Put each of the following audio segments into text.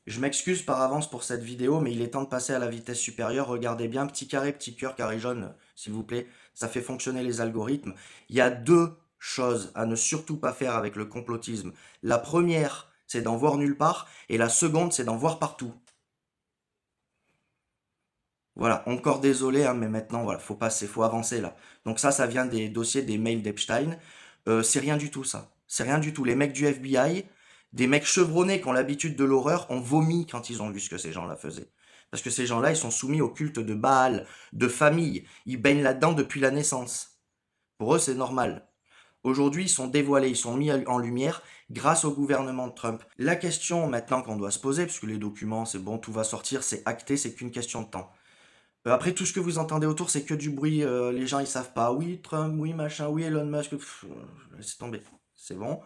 Je m'excuse par avance pour cette vidéo, mais il est temps de passer à la vitesse supérieure. Regardez bien, petit carré, petit cœur, carré jaune, s'il vous plaît. Ça fait fonctionner les algorithmes. Il y a deux choses à ne surtout pas faire avec le complotisme. La première, c'est d'en voir nulle part, et la seconde, c'est d'en voir partout. Voilà, encore désolé, hein, mais maintenant, voilà, faut passer, faut avancer là. Donc ça vient des dossiers des mails d'Epstein. C'est rien du tout ça. C'est rien du tout. Les mecs du FBI, des mecs chevronnés qui ont l'habitude de l'horreur, ont vomi quand ils ont vu ce que ces gens-là faisaient. Parce que ces gens-là, ils sont soumis au culte de Baal, de famille. Ils baignent là-dedans depuis la naissance. Pour eux, c'est normal. Aujourd'hui, ils sont dévoilés, ils sont mis en lumière grâce au gouvernement de Trump. La question maintenant qu'on doit se poser, puisque les documents, c'est bon, tout va sortir, c'est acté, c'est qu'une question de temps. Après, tout ce que vous entendez autour, c'est que du bruit. Les gens, ils savent pas. Oui, Trump, oui, machin, oui, Elon Musk. Laissez tomber. C'est bon.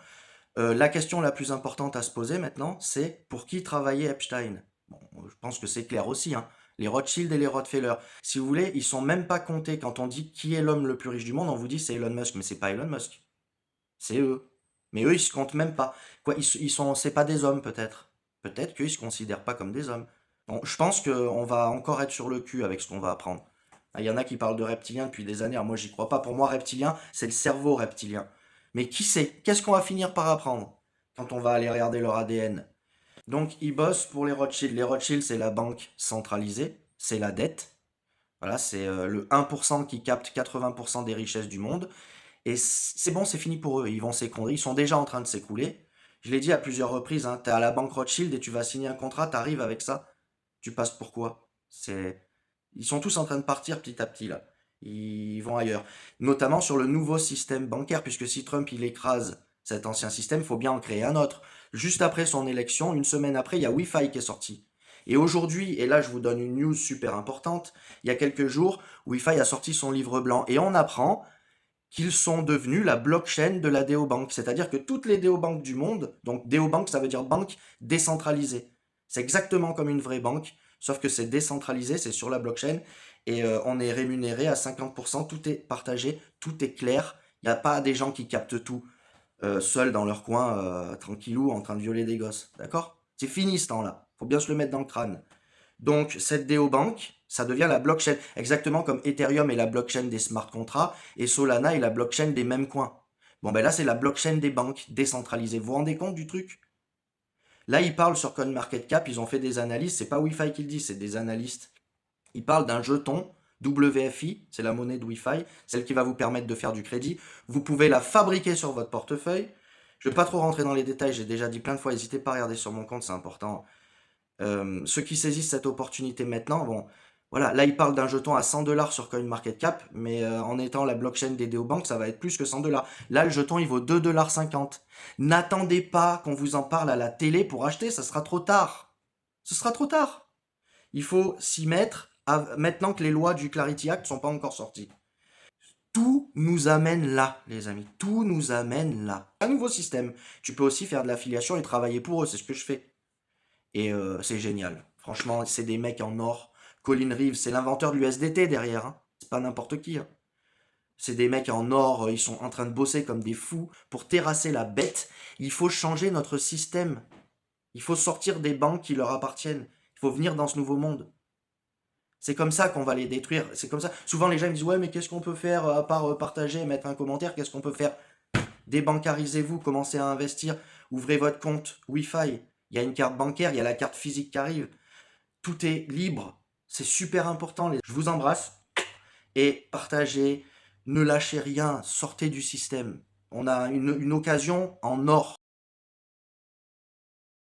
La question la plus importante à se poser maintenant, c'est pour qui travaillait Epstein. Bon, je pense que c'est clair aussi, hein. Les Rothschild et les Rockefeller. Si vous voulez, ils sont même pas comptés. Quand on dit qui est l'homme le plus riche du monde, on vous dit c'est Elon Musk, mais c'est pas Elon Musk. C'est eux. Mais eux, ils se comptent même pas. Quoi, ils sont, c'est pas des hommes peut-être. Peut-être qu'ils se considèrent pas comme des hommes. Bon, je pense qu'on va encore être sur le cul avec ce qu'on va apprendre. Ah, il y en a qui parlent de reptiliens depuis des années. Alors moi, j'y crois pas. Pour moi, reptilien, c'est le cerveau reptilien. Mais qui sait? Qu'est-ce qu'on va finir par apprendre quand on va aller regarder leur ADN? Donc, ils bossent pour les Rothschild. Les Rothschild, c'est la banque centralisée, c'est la dette. Voilà, c'est le 1% qui capte 80% des richesses du monde. Et c'est bon, c'est fini pour eux. Ils vont s'écrouler. Ils sont déjà en train de s'écrouler. Je l'ai dit à plusieurs reprises, hein, tu es à la banque Rothschild et tu vas signer un contrat, tu arrives avec ça. Tu passes pour quoi? Ils sont tous en train de partir petit à petit là. Ils vont ailleurs. Notamment sur le nouveau système bancaire, puisque si Trump il écrase cet ancien système, il faut bien en créer un autre. Juste après son élection, une semaine après, il y a Wi-Fi qui est sorti. Et aujourd'hui, et là je vous donne une news super importante, il y a quelques jours, Wi-Fi a sorti son livre blanc et on apprend qu'ils sont devenus la blockchain de la DeoBank. C'est-à-dire que toutes les DeoBank du monde, donc DeoBank ça veut dire banque décentralisée. C'est exactement comme une vraie banque, sauf que c'est décentralisé, c'est sur la blockchain, et on est rémunéré à 50%, tout est partagé, tout est clair, il n'y a pas des gens qui captent tout seuls dans leur coin, tranquillou, en train de violer des gosses. D'accord? C'est fini ce temps-là, faut bien se le mettre dans le crâne. Donc, cette DeoBank, ça devient la blockchain, exactement comme Ethereum est la blockchain des smart contracts et Solana est la blockchain des mêmes coins. Bon, ben là, c'est la blockchain des banques décentralisées. Vous vous rendez compte du truc? Là, ils parlent sur CoinMarketCap, ils ont fait des analyses, c'est pas Wi-Fi qui le dit, c'est des analystes. Ils parlent d'un jeton WFI, c'est la monnaie de Wi-Fi, celle qui va vous permettre de faire du crédit. Vous pouvez la fabriquer sur votre portefeuille. Je vais pas trop rentrer dans les détails, j'ai déjà dit plein de fois, n'hésitez pas à regarder sur mon compte, c'est important. Ceux qui saisissent cette opportunité maintenant, bon, voilà, là ils parlent d'un jeton à 100 dollars sur CoinMarketCap, mais en étant la blockchain des DeoBank, ça va être plus que 100 dollars. Là, le jeton il vaut 2,50 $. N'attendez pas qu'on vous en parle à la télé pour acheter, ça sera trop tard. Ce sera trop tard. Il faut s'y mettre maintenant que les lois du Clarity Act sont pas encore sorties. Tout nous amène là, les amis. Tout nous amène là. Un nouveau système. Tu peux aussi faire de l'affiliation et travailler pour eux, c'est ce que je fais. Et c'est génial. Franchement, c'est des mecs en or. Colin Reeves, c'est l'inventeur de l'USDT derrière, hein. C'est pas n'importe qui, hein. C'est des mecs en or, ils sont en train de bosser comme des fous pour terrasser la bête. Il faut changer notre système. Il faut sortir des banques qui leur appartiennent. Il faut venir dans ce nouveau monde. C'est comme ça qu'on va les détruire. C'est comme ça. Souvent les gens me disent ouais mais qu'est-ce qu'on peut faire à part partager et mettre un commentaire? Qu'est-ce qu'on peut faire? Débancarisez-vous, commencez à investir, ouvrez votre compte Wi-Fi. Il y a une carte bancaire, il y a la carte physique qui arrive. Tout est libre. C'est super important. Je vous embrasse et partagez. Ne lâchez rien. Sortez du système. On a une occasion en or.